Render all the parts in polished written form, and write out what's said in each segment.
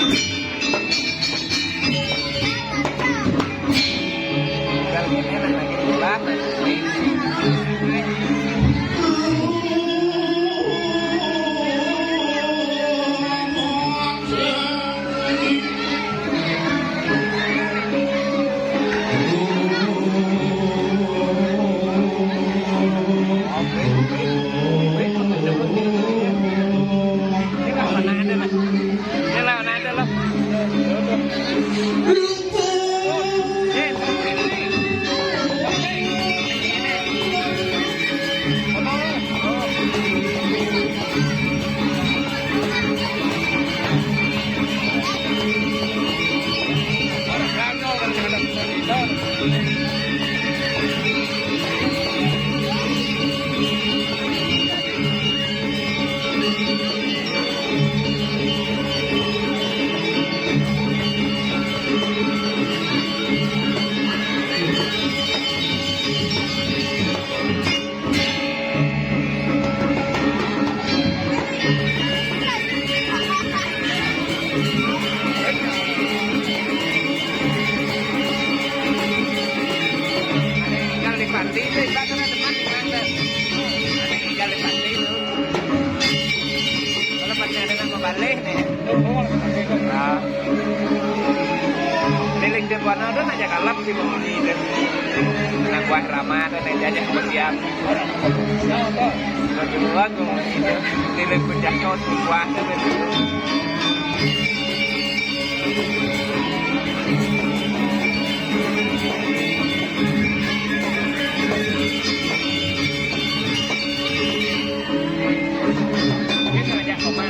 Kalau ini lagi bulan, warna doon aja kalap si pemuni dan nangguan ramah dan aja bersiap. Kedua kemudian nilai penjahit kuat dan ini aja koma.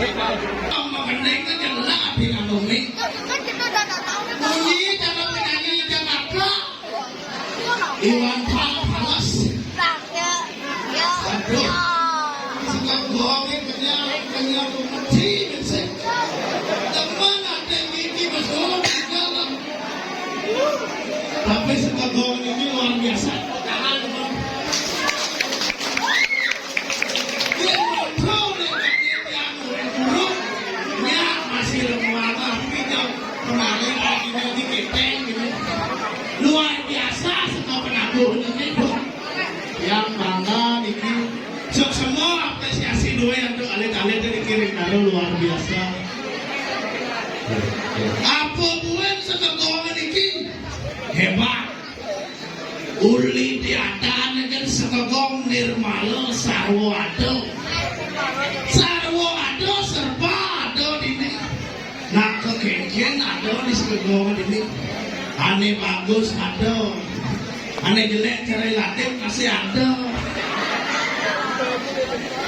Mengenai itu jelas di ngomongnya. Bunyi cara penyanyi Jakarta. Iwan Fals. Aduh. Sekarang bohongin kenyal mati besek. Teman ada gigi masuk dalam. Tapi sekarang ini luar biasa. Tahan teman. Dia kontrol dengan yang buruk. Nya masih lemah tapi jauh kemarin lagi di keteng gitu. Luar biasa sekarang penabuh ini. Yang bangga ini semua apresiasi dua yang tuh alit-alit dari kiri kanan luar biasa. Apa buat sekegongan ini hebat. Uli diatan dengan sekegong nirmala sarwo ado serba ado ini. Nak kekengken ado di sekegongan ini. Aneh bagus ado. Aneh jelek cara latih masih ada.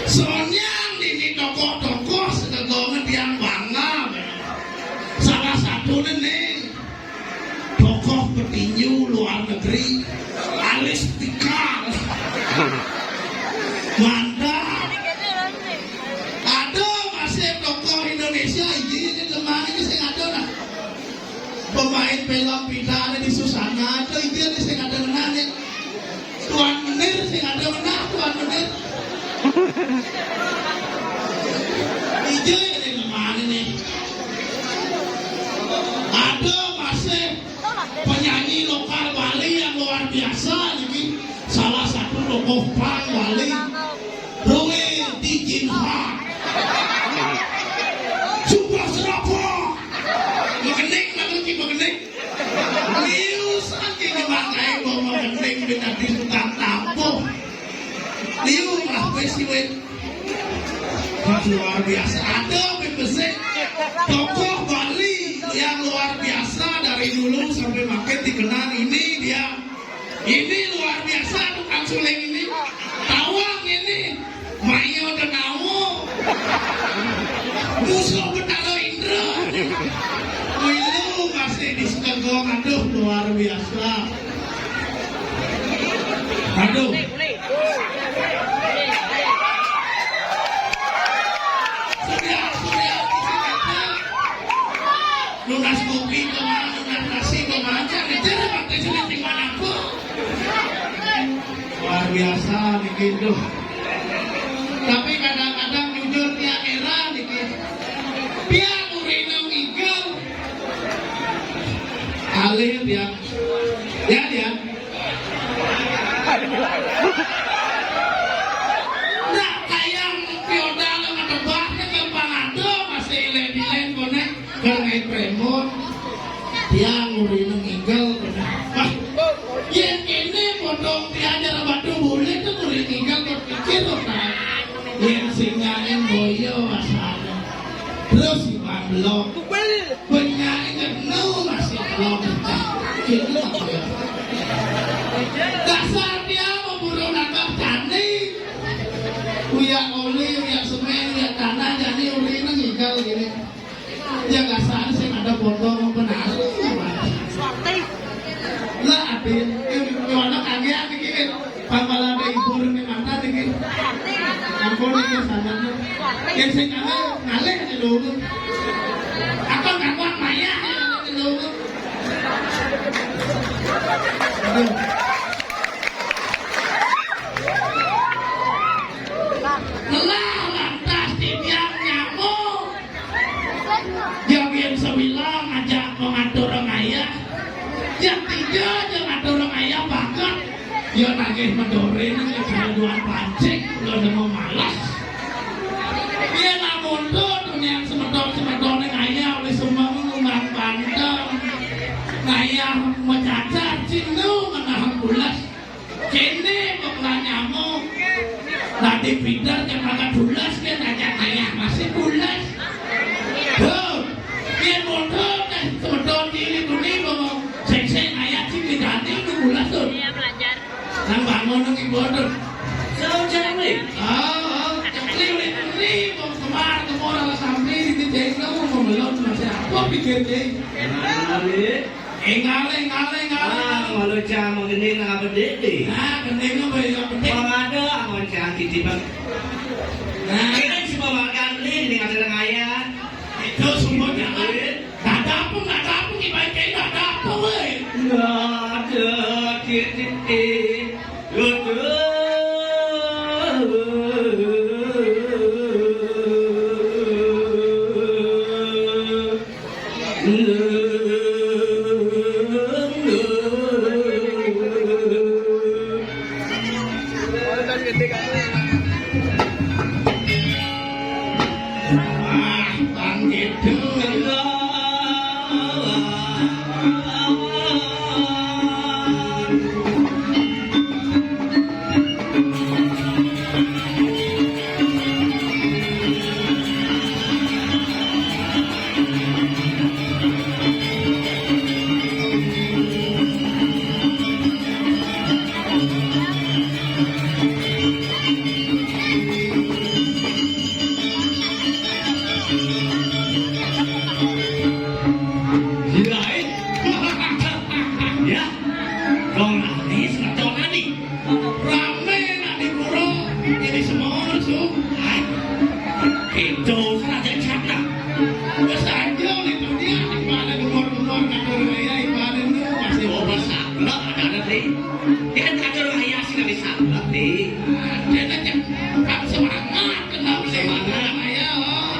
Soalnya ini tokoh-tokoh sekegongan yang bangga. Salah satu nih tokoh petinju luar negeri alis tikar. Mantap. Ada masih tokoh Indonesia ini kemarin saya ada lah. Pemain film pidana di Susana itu dia saya ada menang. Tuan Menir saya ada menang Tuan Menir. Ijo ini kemana nih? Ada masih penyanyi lokal Bali yang luar biasa ini. Salah satu tokoh pang Bali, Roe Dijinha. Super Serapa. Mengening lagi mengening. Liu saking dipakai bawa mengening dengan disutan tampung. Liu lah wesiwet. Luar biasa. Ada BBC tokoh Bali yang luar biasa dari dulu sampai makin dikenal ini dia. Ini luar biasa tukang suling ini. Tawang ini. Mayo dan Nawo. Musuh Betaro Indra. Wilu masih di Sekegong. Aduh luar biasa. Aduh. Lunas kopi kemana, lunas nasi kemana, ngejar pakai seliting manapun. Luar biasa nih gitu. Tapi kadang-kadang jujur dia era nih gitu. Dia urinong igal. Alih dia. Ya dia. Nah kayak piodal sama tebaknya ke Pangado masih ilen-ilen konek. Karena premon dia ngurinong igal. Wah, yang ini potong diajar batu boleh tuh ngurin igal berpikir kan. Yang singain boyo asalnya. Terus si Pablo penyanyi no masih belum gitu apa ya. Dasar dia memburu nangkap candi. Uya oli, uya semen, uya tanah jadi urinong igal gini. Ya nggak salah sih ada potong benar. Lah adil, gimana kagak dikit. Pangkalan ada ibu di mana dikit. Ampun dikit sananya. Yang sing ngalih di dulu. Apa nggak kuat maya di dulu. Aduh. Lelah lantas tiang nyamuk. Yang sebilang ngajak mengatur orang ayah. Yang tiga jangan ngatur orang ayah bahkan. Ya nagih mendorin ya kehaduan pancing. Lo udah mau malas. Dia namun tuh yang semedon yang ayah oleh semua ngumang banteng. Ayah mencacar cinu menahan bulas. Kini kepala nyamuk. Tadi pindah yang agak bulas kan ajak ayah masih bulas. Tuh, dia mundur kan semedon diri kuning ngomong seng-seng ayah sih diganti udah bulas tuh. Iya belajar. Nang bangun nang ibu tuh. Selalu jalan nih. Oh, cekli udah kemar kemor alasan pikirnya? Ngale. Malu cang mengening nang bedede. Nah, gendengnya banyak gede. Bang ada angon cang titipan. Nah, Kita si pemakan ini dengan sedang ayah. itu semuanya kan. Nggak dapet, ibarat kayak nggak dapet, weh. Nggak ada titik. Ah, bang gitu. Girain. Ya. Dong nangis ngecok nani. Rame nak di pura, jadi semua sum. Itu saja cakna. Kesaja itu dia di mana gemor ngatur raya ibadah itu masih Oh bisa. Nggak ada nanti. Dia kan kacau ayah sih nggak bisa. Nanti. dia aja tak semangat kenapa semangat raya loh.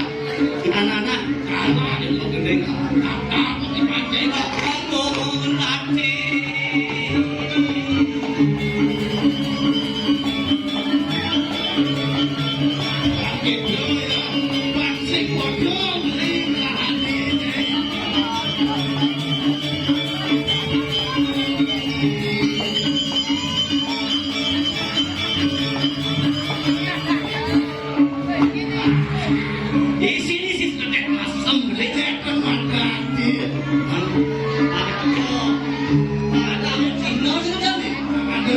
Anak-anak. Anak dia belum gendeng. Apa dipancing? Bangun nanti. Gitu ya, pancing bodoh beli lahan ini. Di sini sih sudah asam beli. Tekan mati. Ada Cino sudah nih. Ada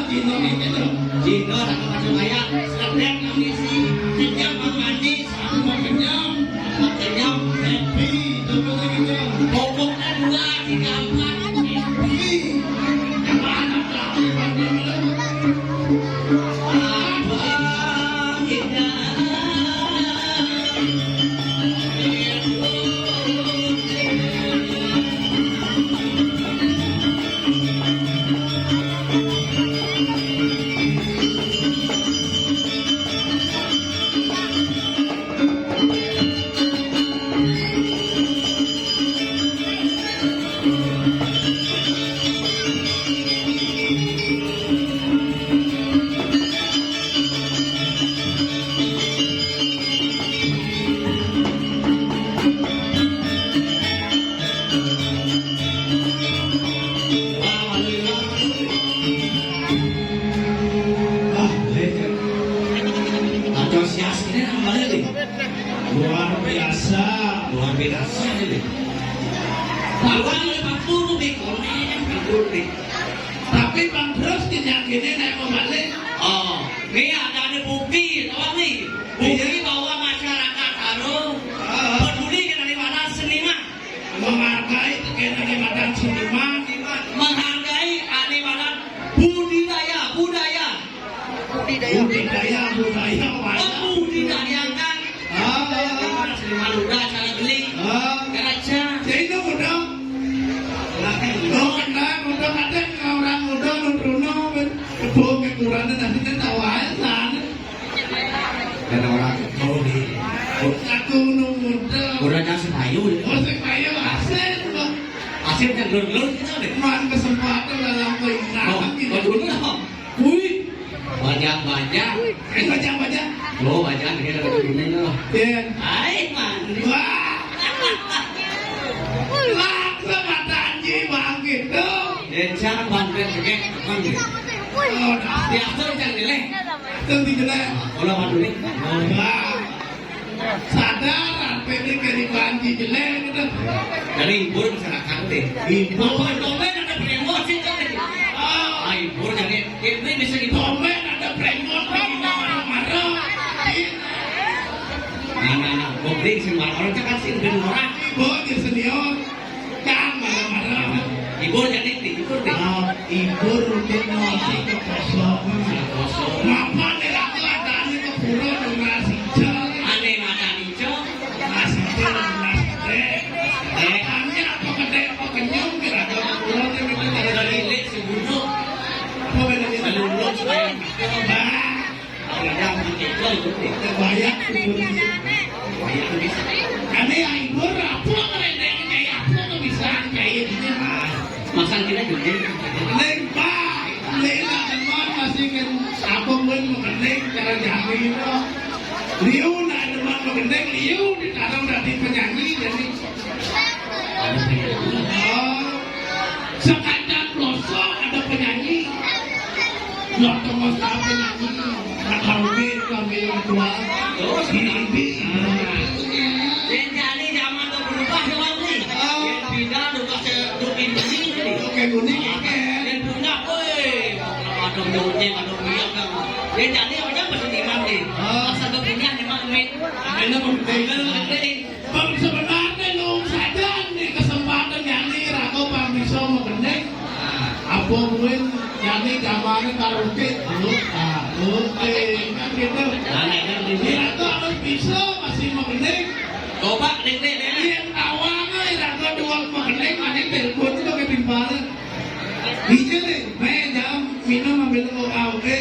Cino ini tuh. Cino ada kacau ayah. Sedang kondisi. Sejak mandi. Sama kenyang, Kenyang. happy, terus gitu. Pokoknya 2, 3, 4. Happy. Yang mana terakhir mandi malam? Antusias ini namanya nih. Luar biasa. Luar biasa ini. Bawang 50 nih, konek 50 nih. Tapi Bang Bros diyakini naik membalik. Oh, ini ada bukti, tahu nih? Bukti bahwa masyarakat harus peduli dengan ibadah seniman, Menghargai kegiatan ibadah seniman. menghargai ibadah budidaya. Budidaya banyak. Membudidayakan seniman muda cara beli, geraja. Jadi itu mudah. Mudah ada orang muda nundruno kebun kekurangan nanti kan tahu aja sana. Dan orang di Aku muda. udah jangan sepayu. Masih kaya hasil loh. Hasilnya gelur-gelur kita deh. Man kesempatan dalam Oh, keinginan kita. dulu dong. Wih, Banyak. banyak. Lo banyak ini ada kuning loh. Ya. Hai man. Wah. Langsung mata anjing bang gitu. Jangan bantuin segek, kan gitu. Oh, dah. Diatur jangan nilai. Itu tidak. Kalau bantuin. Wah. Sadar, pilih kiri banji jelek gitu. Dari hibur masyarakat deh. Hibur domen ada promosi kan deh. Oh, Hibur jadi ini bisa gitu. domen ada premon, bikin orang marah. Nah, gue beli sih orang kan sih lebih murah. ibu di senior kan marah-marah. Ibu jadi ibu deh. Ibu rutin nasi kekosongan. Mama nih aku ada nih ke pura dengan nasi jal. Aneh makan hijau. Nasi jal dengan nasi gede. Hanya apa gede apa kenyang kira kira pura nih kita Ada lele sebuduk. apa bedanya Melulus supaya bah yang itu itu deh. terbayang kubur Banyak bisa. kami ibu apa ngerendeng kayak apa kebiasaan kayak gini mah. Makan kita juga. Neng pak, Lela teman masih kan apa pun mengeneng cara jadi itu. Liu nak teman mengeneng Liu ditaruh dari penyanyi jadi. Oh, sekadar pelosok ada penyanyi. Nggak teman sama penyanyi. Nak kawin kami tua. Terus Ini. dan jadi zaman tuh berubah zaman nih. Yang pindah lupa sedukin ini nih. Oke kuning oke. Dan punya, woi, ada nyotnya, ada minyak kan. Dan jadi orang pasti dimam nih. Asal tuh punya memang main. Ini mengeneng. Penting. Bang sebenarnya lu saja nih kesempatan nyanyi rago bang bisa mengeneng. Apa mungkin nyanyi gambarnya karaoke lu oke kan gitu. Ini rago harus bisa masih mengeneng. Coba deh. Yang awalnya rago dua mengeneng ada telepon itu pakai timbalan. Iya deh, main jam minum ambil oke.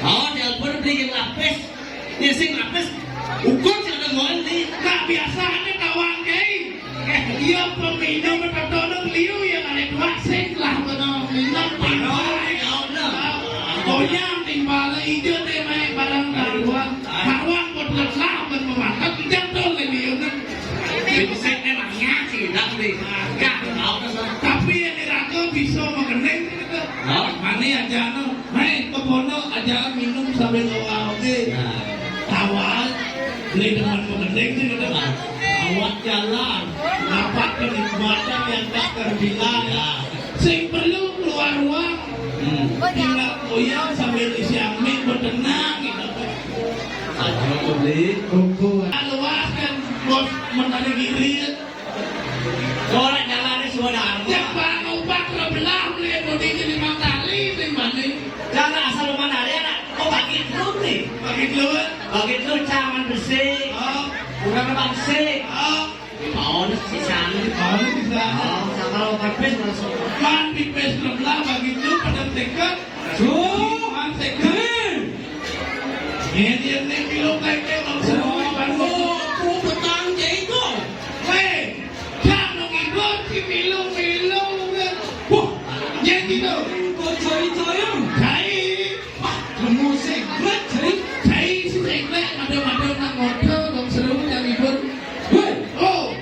Oh, telepon beli yang lapis. Dia sing lapis. Ukur sih ada ngoel nih. Nah biasanya kawan kei. Iya peminum tertolong Liu yang ada dua sing lah benar minum timbal. Goyang timbal hijau deh main barang taruhan. Kawan buat lah memangkat jatuh ke Liu kan. Bisa emangnya sih, dah beli. Gak tahu kan. Tapi yang diraga bisa mengeneng gitu. Mana aja no, main kepono aja minum sambil oke. Tawar, beli dengan mengeneng sih gitu. Awak jalan, dapat kenikmatan yang tak terbilang. Sing perlu keluar ruang, tinggal goyang sambil isi angin bertenang gitu. Aku beli. Luas kan bos menarik diri. Orang jalan semua dah. Yang bang obat terbelah beli bodi jadi tali di mana? Jangan asal mana ada nak. Kau bagi dulu nih. Bagi keluar. Bagi dulu cawan bersih. Oh, Udah memang bersih. oh, Mau si sana. oh di sana. Oh, sama lo pepes langsung. Man di pes terbelah bagi itu pada tekat. Man tekat. Ini yang kilo kayak langsung baru. Aku petang itu. Weh, jangan ngikut si milu kan. Wah, yang gitu. Kau coy. Cai, wah, musik, cai si sekle, ada nak motor, dong seru yang ibur. Weh, oh,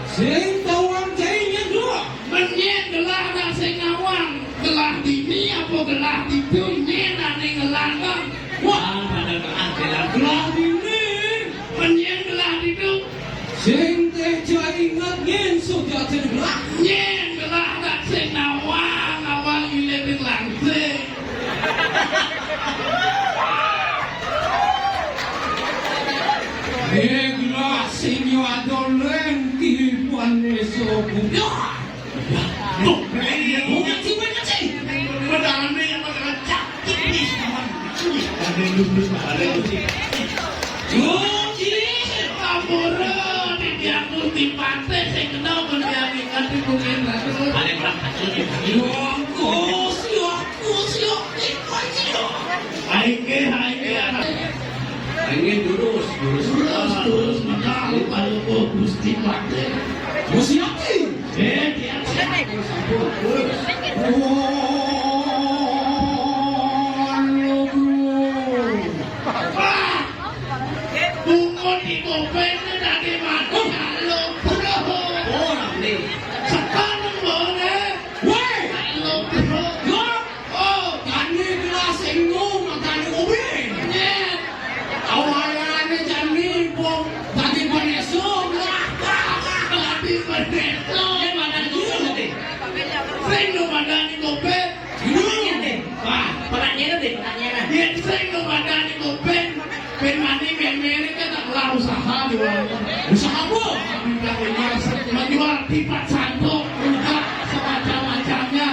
Sing tawang cainya dua. menyen gelah nak sing ngawang, gelah dini apa gelah itu nyen ane gelah kan. Wah, Pada keadilan. gelah dini, menyen gelah itu, Sing teh cai ingat ngen sudah terbelah. nyen gelah nak sing ngawang ilebing langsing. Egla sinyo adolen kipuan esok. Tuh, Bukan sih. Padahal ini yang bakal cantik nih kawan. Ada dulu, ada dulu. Joji, kapura di diaku di pantai saya kenal mendiamikan di bukit ratu. Ada berangkat lagi. Haike. Ingin lurus. Terus mengalu kalau gusti pantai. Musiati. Dia bungo di kopeng dari mana halo bro Orang nih. sekarang boleh Weh. halo bro oh Kani kelas inggung makanya ubin. nyet Awalannya jani bom. Tadi penesuk lah. lagi berdeso Yang mana dulu deh. sing nu madani kopeng Dulu deh. wah Pertanyaan deh. yen sing nu madani kopeng ben mani ini meme kan tak usaha di warung. Usaha bu? Menjual tipat sandok, enggak semacam-macamnya.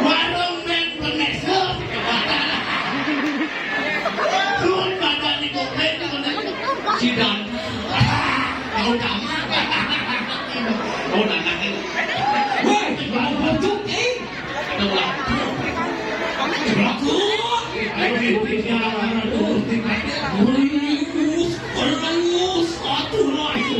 Warung men peneser. Turun badan di kopi itu Sidang. Kau tamat. Kau nanti. Woi, baru bentuk Kau laku. Laku. Berus, atuh lah itu.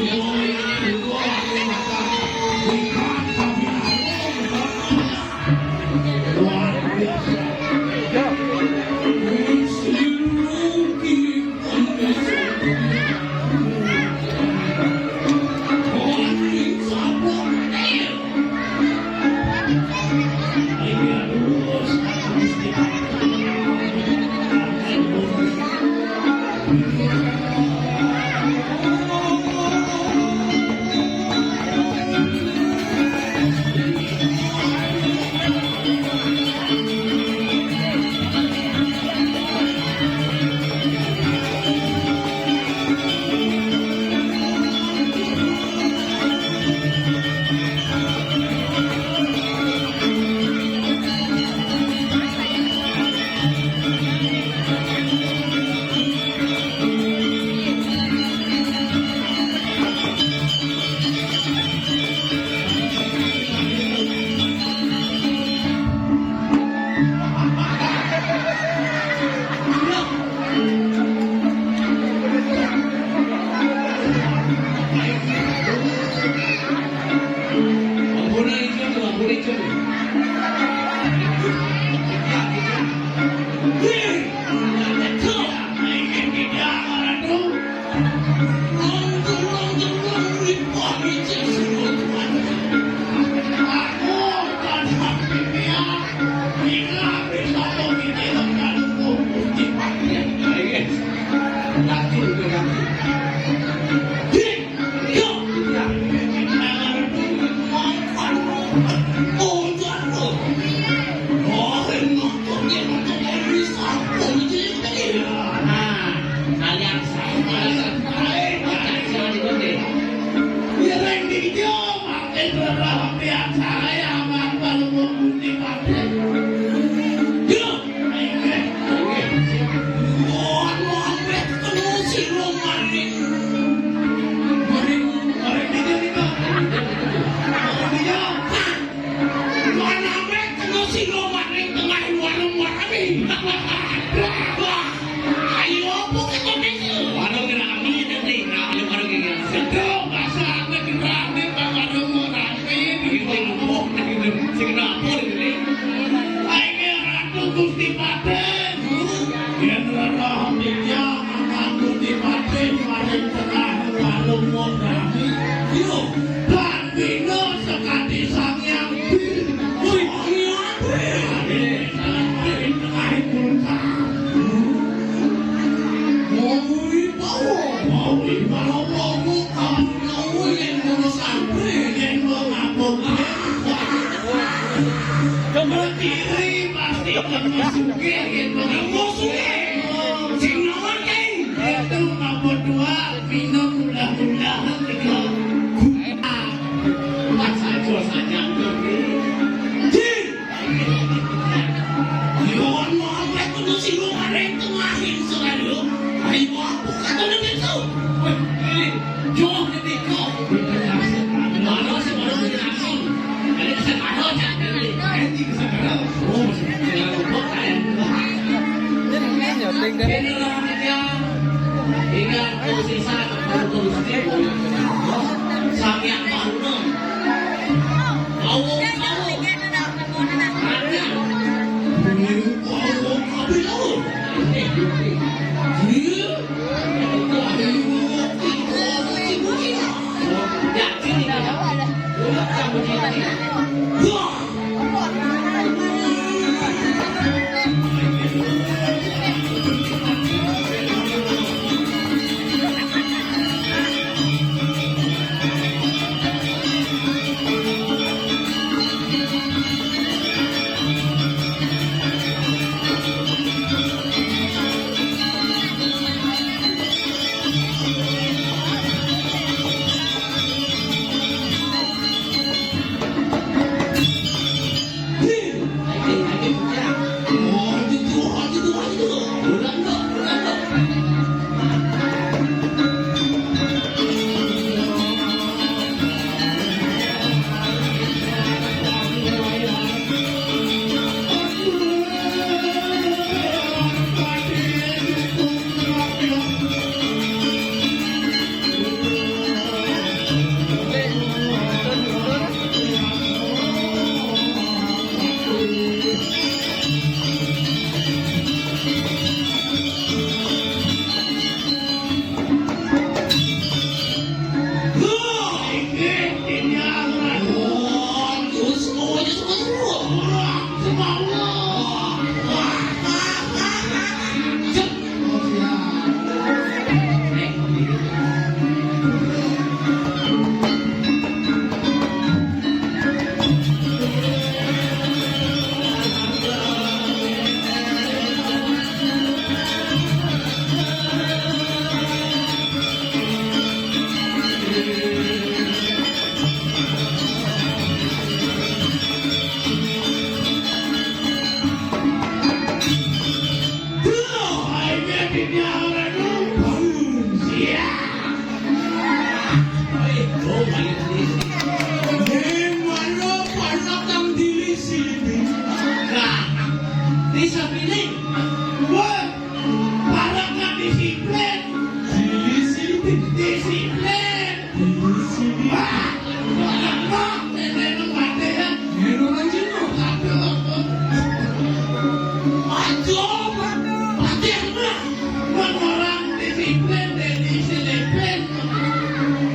diselipin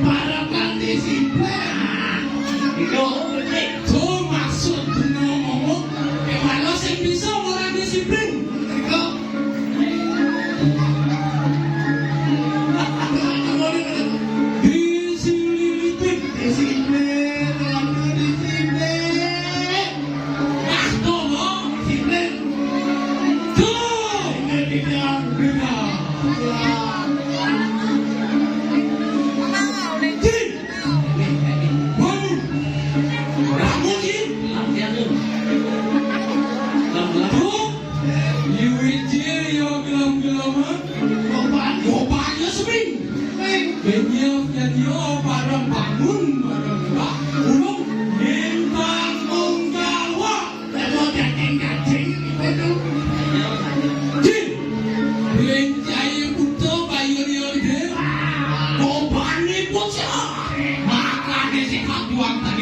parakan disiplin Itu betul. itu maksud ngomong kalau saya bisa orang disiplin itu disiplin kamu disiplin tuh disiplin tuh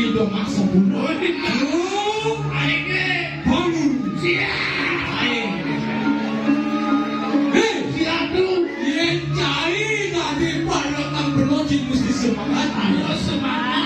tidak masuk bunuh bangun siap dulu yang cari tadi pada tambah mesti semangat ayo semangat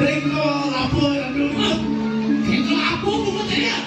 Ringo lapor dulu. Ringo lapor bukan saya.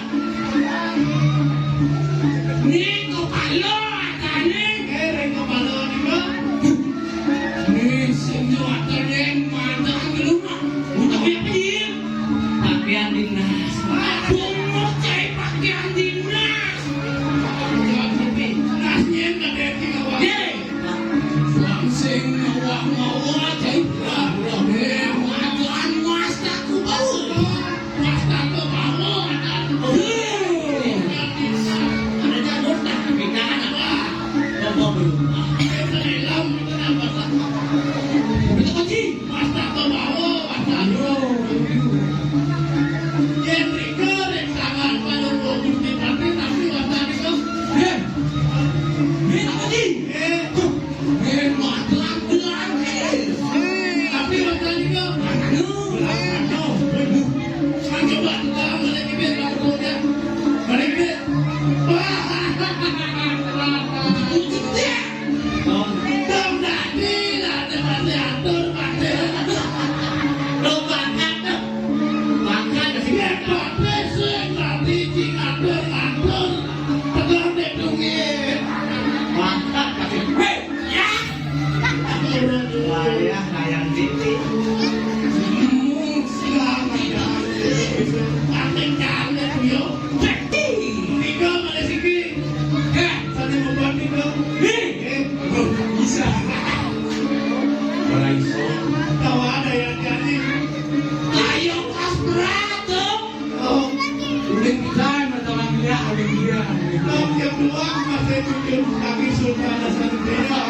tunjuk kaki sultan satu desa.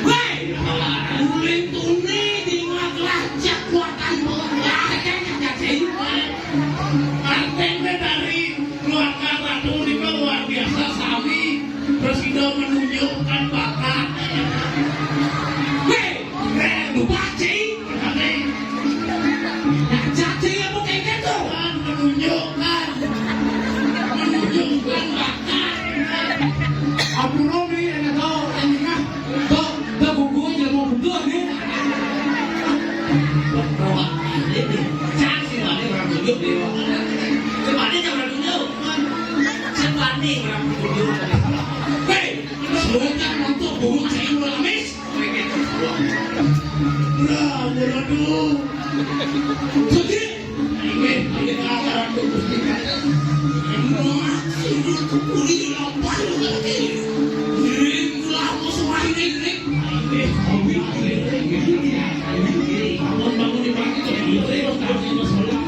Woi, uling tuni tinggal lacak kuatan bola. Artinya dari keluarga Ratu ini luar biasa sawi. Terus kita menunjukkan bakat. Weh, lupa cing. Nah, jadi apa kayak gitu? Menunjukkan bakat. Aku Romi yang tahu ini mah. Tuh buku aja mau betul nih. Canggih lah, orang tunjuk dia. Sebabnya jangan tunjuk. Sebabnya orang tunjuk. Hei, sudah untuk buku saya udah habis. Waduh. Jadi, ini akan dibuktikan. Ini kuli apa lagi? Ini lama semua ini. Bangun di pagi terus kasih masalah.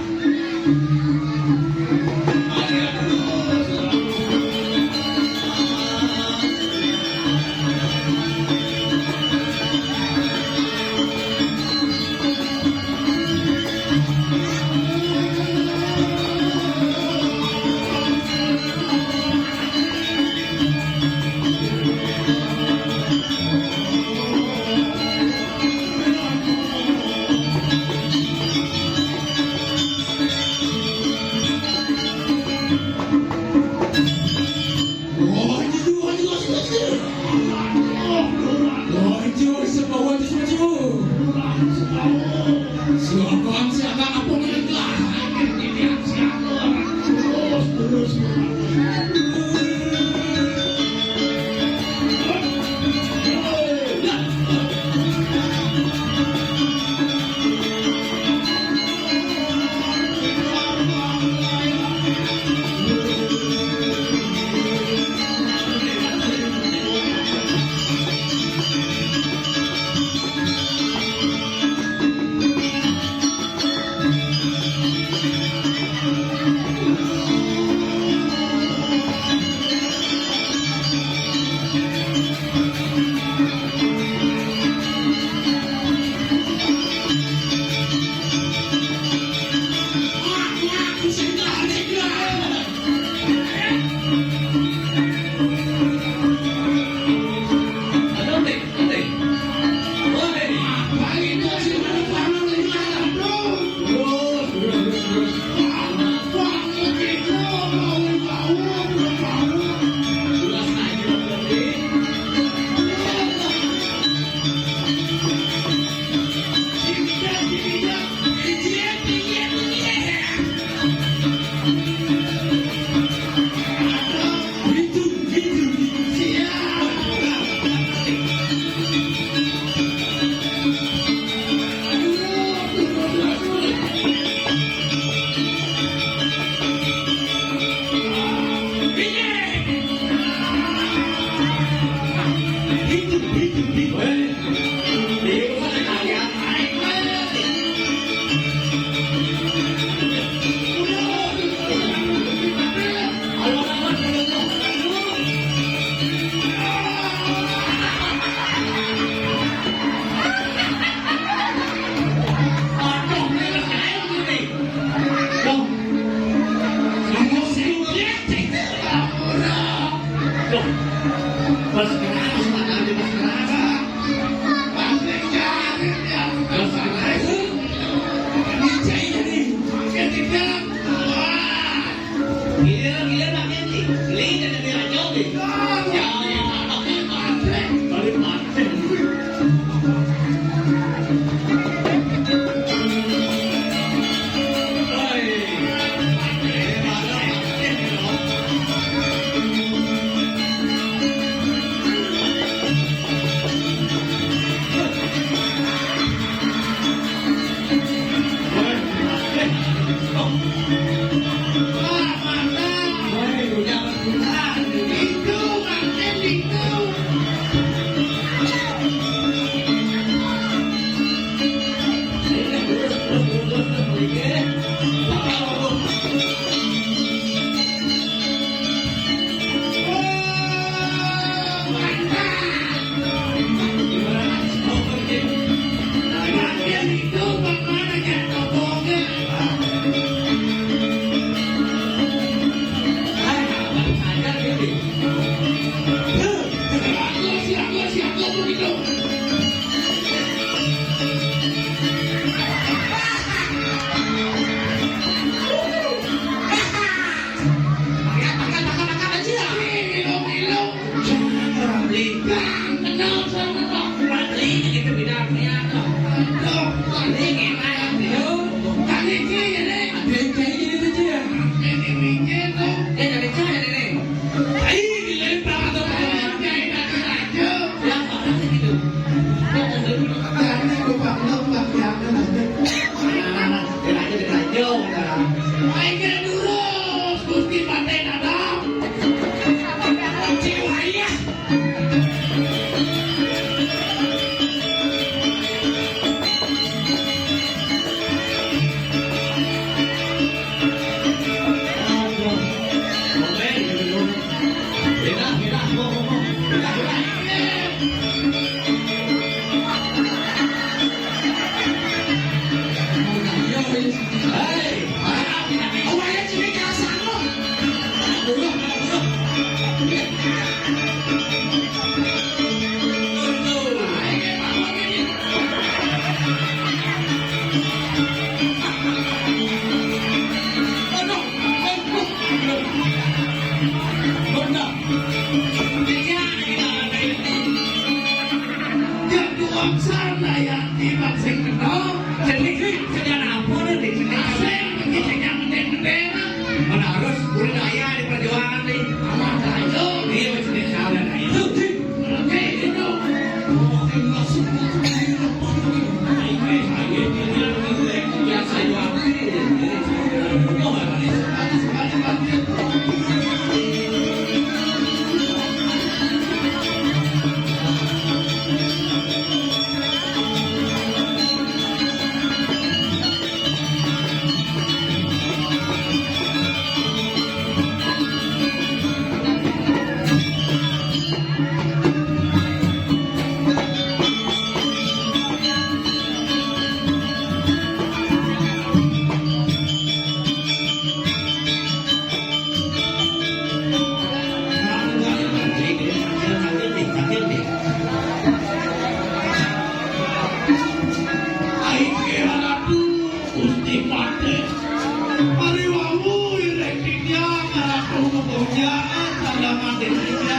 Aduh, punya ada mati dia.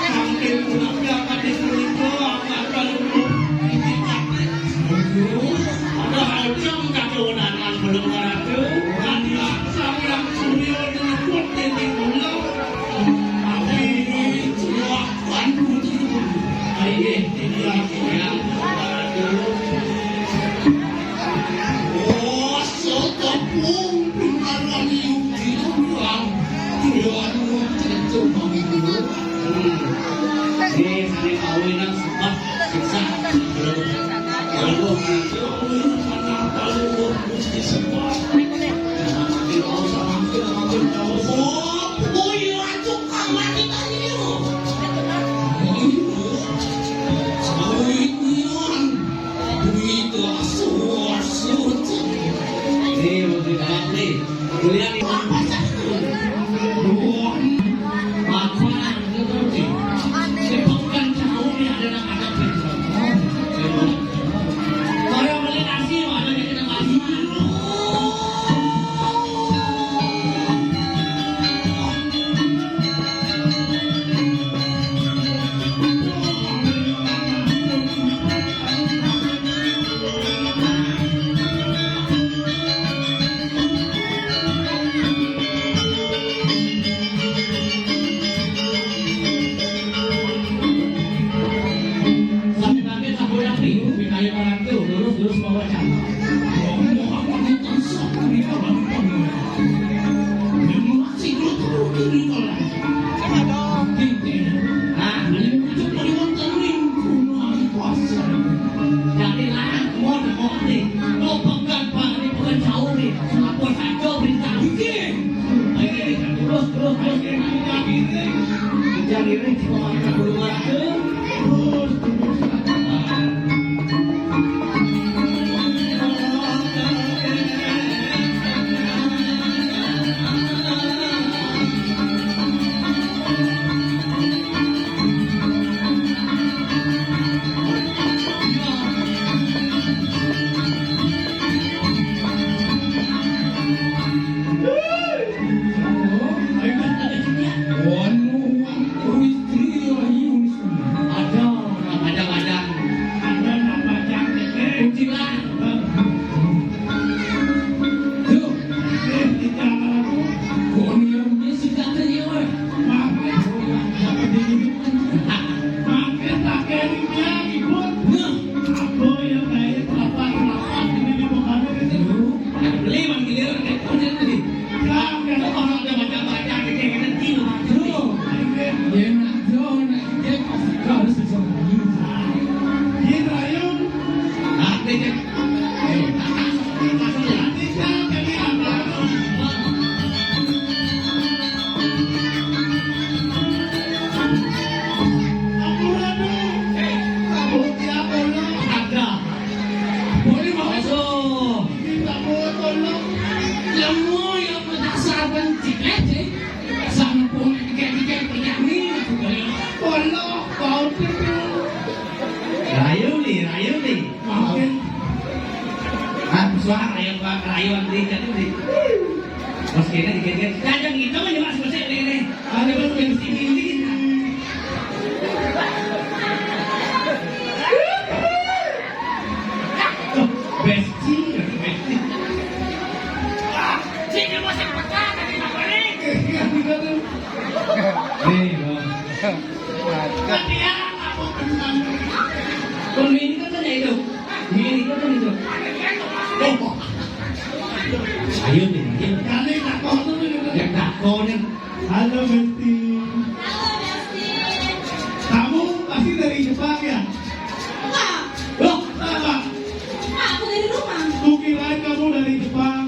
Mati punya dia mati punya apa kalau ini mati. Ada macam kadonan belum ada. Ada sampai surya dengan putih di pulau. Tapi semua bantu itu. Aye, dia yang dulu. Oh, sotopung pintaran yung dinuang. Tuhan tentu mengibu. Ini saya kawin yang sempat siksa. Kalau gitu, Kenapa lu mesti sempat? Mati kau sama kau. Oh, iya tukang mati tadi lu. Itu asur. ini mau dibawa nih. Kuliah nih. Apa sih? Makan gitu sih. Sebabkan jauh ni ada Orang beli nasi mana dia kena nasi. Sampai nanti tak boleh nih, kayak orang tuh lurus bawa cara. Jadi lah, mau nih, lo pegang pak, ini bukan jauh nih, apa saja berita. Terus, jadi ini cuma makan belum ada. Rayu nih. Suara rayuan di jadi di. Pas kena dikit-dikit. Jangan gitu aja mas bersih ini. Ada mas mesti ini. Besti. Sini mau sempat tadi apa nih? Nih, Tapi ya, aku kenal. kalau ini kan itu. Ini kan itu. Ayo nih, Kali takut tuh yang takon nih. Halo Besti. Halo Besti. Kamu pasti dari Jepang ya? Enggak, Loh, apa? aku dari rumah. Kukirain kamu dari Jepang.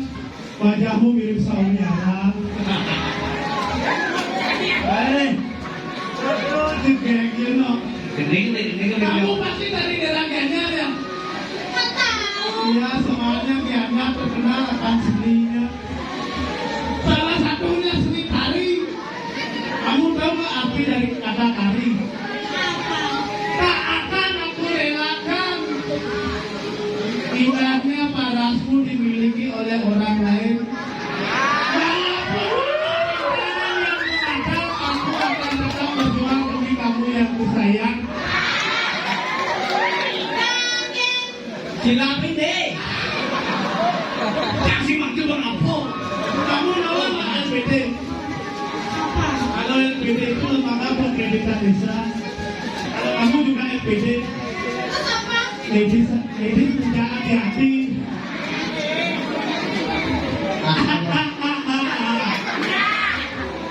Wajahmu mirip saudara. Geng-geng Gening nih, ini kan Kamu pasti dari daerah Gianyar ya? Nggak tahu. Iya, soalnya Gianyar terkenal akan seninya. Salah satunya seni tari. Kamu tahu nggak arti dari kata tari? Apa? Tak akan aku relakan indahnya parasmu dimiliki oleh orang lain. Walaupun Sila pede. Kasi magkibang-apo. Kamu naman ang LPD. Apa? Kalau LPD itu lembaga pendidikan desa. Kalau kamu juga LPD. Terus apa? Ladies punya hati-hati.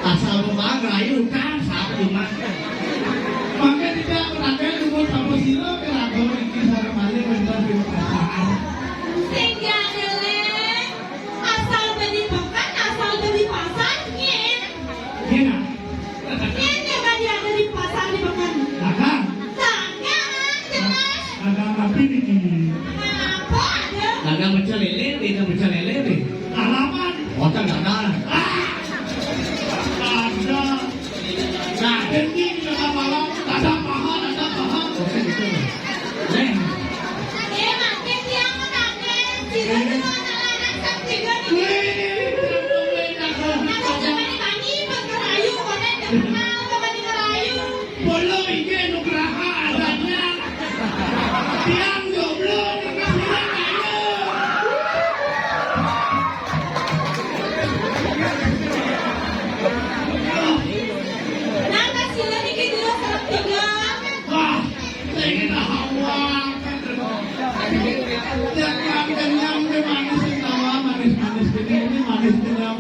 Asal memakai kan saat rumah. Maka tidak merangkai rumah sama sila kerago iki saremane bener di pasar. Sing diandeleng. Asal beli makan, asal beli pasar, nyen. Gina, Nyen yang gak diada di pasar di makan. dagang, Dagangan, jelas. dagang apa ini? Apa ada? Dagang pecel lele, dagang pecel lele nih. Alaman. Otak dagang. Ada. Nah, ini dagang malam, ada mahal, ada mahal. Oke gitu. Neng, Makin siang makan. Tidur di mana anak sam tidur di. Aku cuma dibangi berkerayu, konen kenal sama di kerayu. Belum ini nugraha adanya. Tiang jomblo dikasih ayo. Nada sila ni kita sarap tiga. Wah, saya ingin hawa. Jangan kenyang ke manis di tawa, manis-manis ini manis kenyang.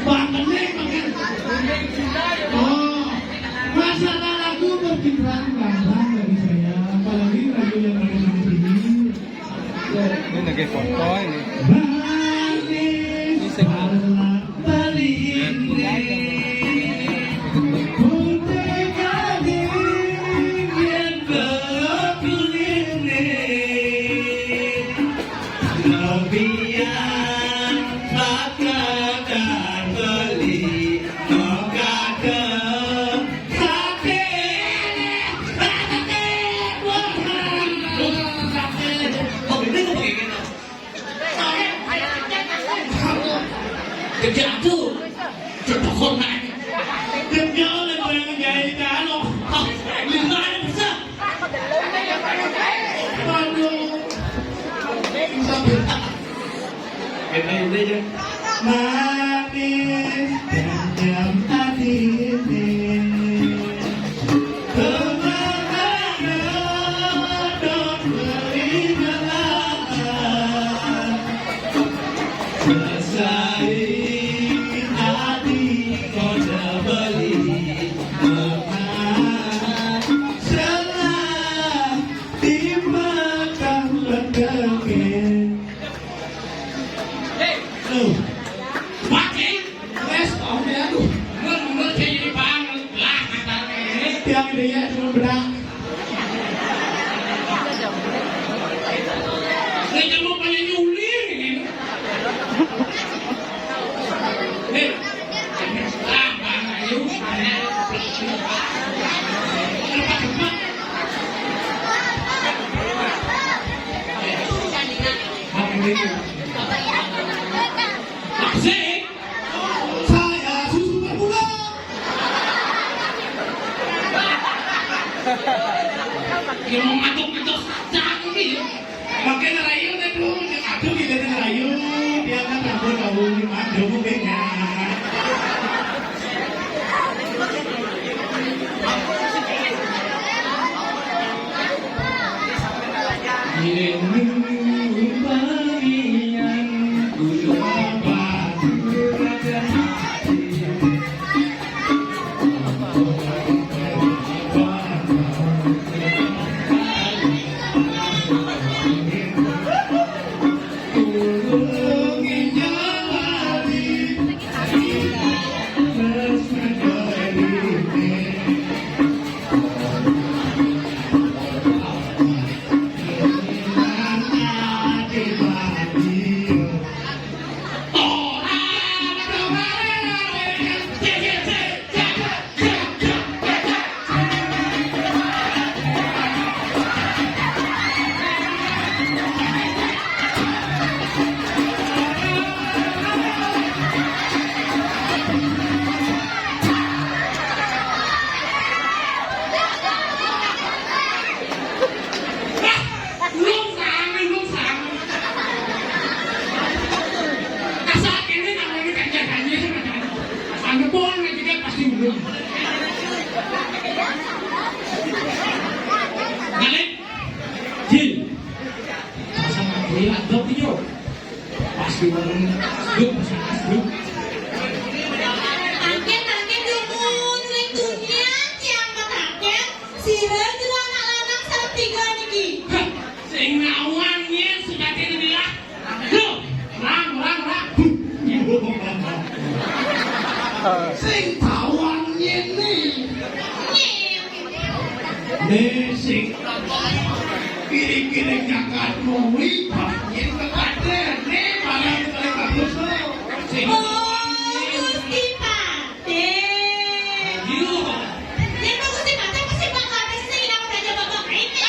Banget nih, makan. Oh, masalah lagu berkisar gampang bagi saya, apalagi lagu yang ada di sini. Ini lagi foto ini. Manis, adalah jatuh. Cocok naik. Kerja oleh yang jadi calon. Lima ada besar. Aduh. Ini aja. Manis dan jam hati ini. Kemana dok berjalan. Selesai hati kau dah beli. Setelah dimakan berkengin. Pakai. Wes, om dia tuh. Menurut saya jadi bang lah katanya. Tiang dia cuma bedak. Saya mau pengen nyuli ini. Nih. Ah, bang Ayu. Asik. Saya susu bergula. Yang mau matuk-matuk cakep ini. Pakai ngerayu deh tuh. Aduh kita ngerayu. Dia kan rambut kau di madu mungkinnya. Ini bagian gunung batu dan hati. Lihat dong yo. Pasti orang grup panas grup. Angin dumun ning dunia tiang mataken sirah jero anak lanang salatiga niki. Sing ngawan yen sudah dibilang. Loh, rang. Sing tawang yen nih. Sing kiri-kiri nyakat muwi, yen kekade nih barang paling bagus lo. Sing Gusti Pate. Yo. Yen Gusti Pate pasti bakal sing nang raja bapak ini.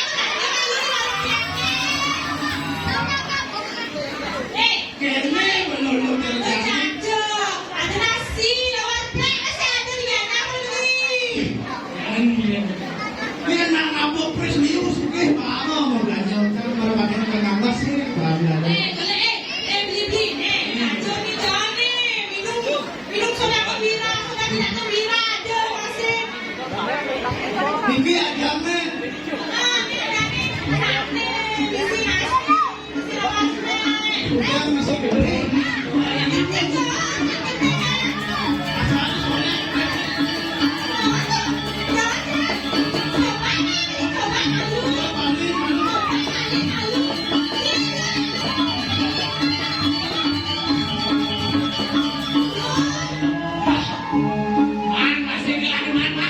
Kene melulu terjadi. Ada nasi lawan plek masih ada di anak ini. Dia nak nabuk Prislius ke mana mau belanja kan kalau pakai pengawas sih belanja. Beli. Joni, minum soda kebira, soda tidak kebira ada masih. Tinggi aja men. Udah masih gede. Masih di mana?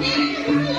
Thank you.